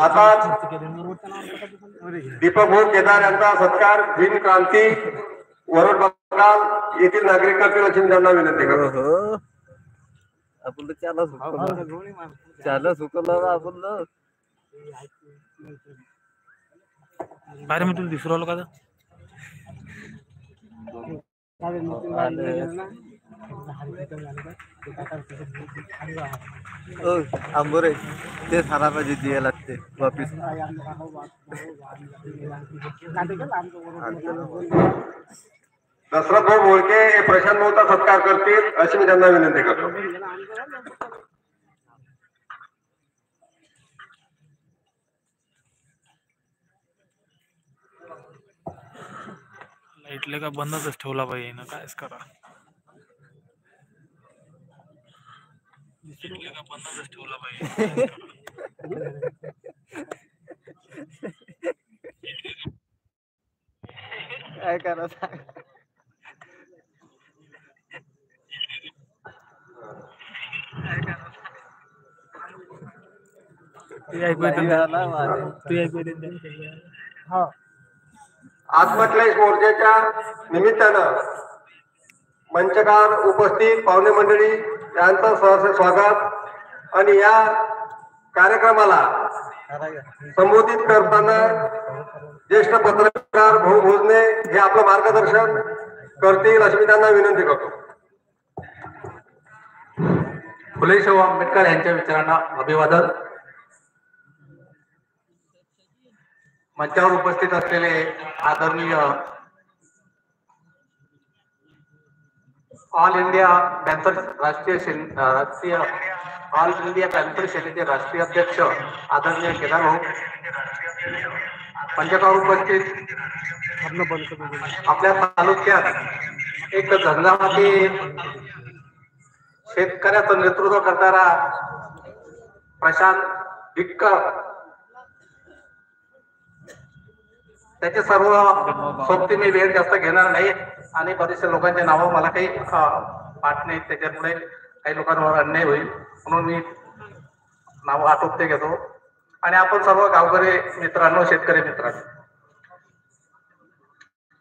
आता दीपक भाऊ केदार यांचा सत्कार भीम क्रांती वरोड बंगाल येथील नागरिक करतील अशी त्यांना विनंती करतो. आपण सुकवलं आपण बाहेर मी तुला दिसू राहिलो का? आंबोरे ते सारा पाहिजे द्यायला लागते वापिस. दशरथ भाऊ बोळके हे प्रशांत भाऊचा सत्कार करतील अशी मी त्यांना विनंती करतो. लाईटले का बंदच ठेवला पाहिजे ना, कायच करा. बंदच ठेवला पाहिजे. काय करा सांग. आत्मक्लेश मोर्चाच्या निमित्तानं मंचकार उपस्थित पाहुणे मंडळी यांचं सहर्ष स्वागत. आणि या कार्यक्रमाला संबोधित करताना ज्येष्ठ पत्रकार भाऊ भोजने हे आपलं मार्गदर्शन करतील अशी मी त्यांना विनंती करतो. फुले शाहू आंबेडकर यांच्या विचारांना अभिवादन. मंचावर उपस्थित असलेले आदरणीय ऑल इंडिया पॅन्थर राष्ट्रीय ऑल इंडिया पॅन्थर सेनेचे राष्ट्रीय अध्यक्ष आदरणीय केदार भाऊ, मंचावर उपस्थित आपल्या तालुक्यात एक झंझावाती शेतकऱ्याचं नेतृत्व करणारा प्रशांत डिक्कर, त्याचे सर्व सोबती मी वेळ जास्त घेणार नाही आणि बरेचशा लोकांचे नावं मला काही पाठ नाही, त्याच्यामुळे काही लोकांवर अन्याय होईल म्हणून मी नाव आटोपते घेतो. आणि आपण सर्व गावकरी मित्रांनो, शेतकरी मित्रांनो,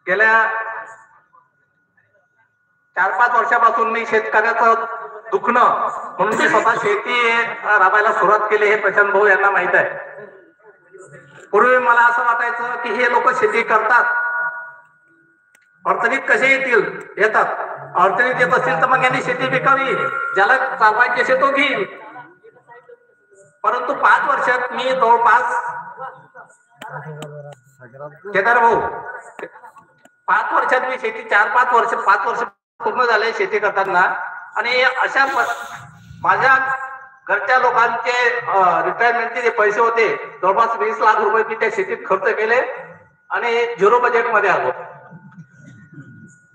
गेल्या 4-5 वर्षापासून मी शेतकऱ्याचं दुखणं म्हणून मी स्वतः शेती राबायला सुरुवात केली हे प्रशांत भाऊ यांना माहित आहे. पूर्वी मला असं वाटायचं की हे लोक शेती करतात, अडचणीत कसे येतात, अडचणीत येत असतील तर मग यांनी शेती विकावी, ज्याला चालवायची असेल तो घेईल. परंतु 5 वर्षात मी जवळपास केदार भाऊ 5 वर्षात मी शेती 5 वर्ष पूर्ण झाले शेती करताना. आणि अशा माझ्या घरच्या लोकांचे रिटायरमेंटचे जे पैसे होते जवळपास 20 लाख रुपये मी त्या शेतीत खर्च केले आणि 0 बजेट मध्ये आलो.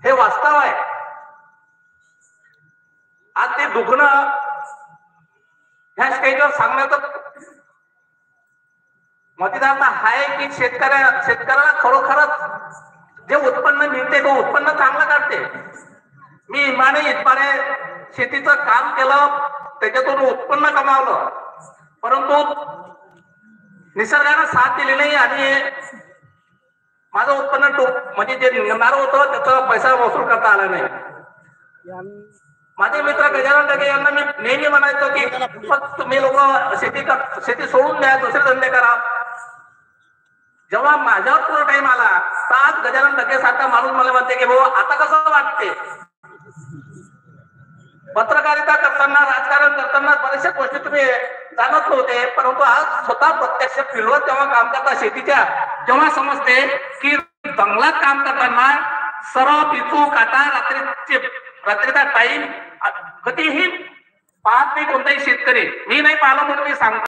हे वास्तव आहे. आज ते दुखणं ह्या स्टेजवर सांगण्याचं मतदार आहे की शेतकऱ्याला खरोखरच जे उत्पन्न मिळते तो उत्पन्न चांगलं काढते. मी इमाने शेतीचं काम केलं, त्याच्यातून उत्पन्न कमावलं, परंतु निसर्गानं साथ दिली नाही आणि माझं उत्पन्न म्हणजे जे निघणार होतं त्याचा पैसा वसूल करता आला नाही. माझे मित्र गजानन ढगे यांना मी नेहमी म्हणायचो की फक्त तुम्ही लोक शेती सोडून द्या, दुसरे धंदे करा. जेव्हा माझ्यावर पूर्ण टाइम आला तर गजानन ढगे सारखा माणूस मला म्हणते की भाऊ आता कसं वाटते. पत्रकारिता करताना, राजकारण करताना बऱ्याचशा गोष्टी तुम्ही जाणत नव्हते, परंतु आज स्वतः प्रत्यक्ष फिरवत जेव्हा काम करता शेतीच्या, तेव्हा समजते की जंगलात काम करताना सरळ पिचू काटा रात्रीचा टाइम कधीही पाहत नाही कोणताही शेतकरी. मी नाही पाहिलं म्हणून मी सांगतो.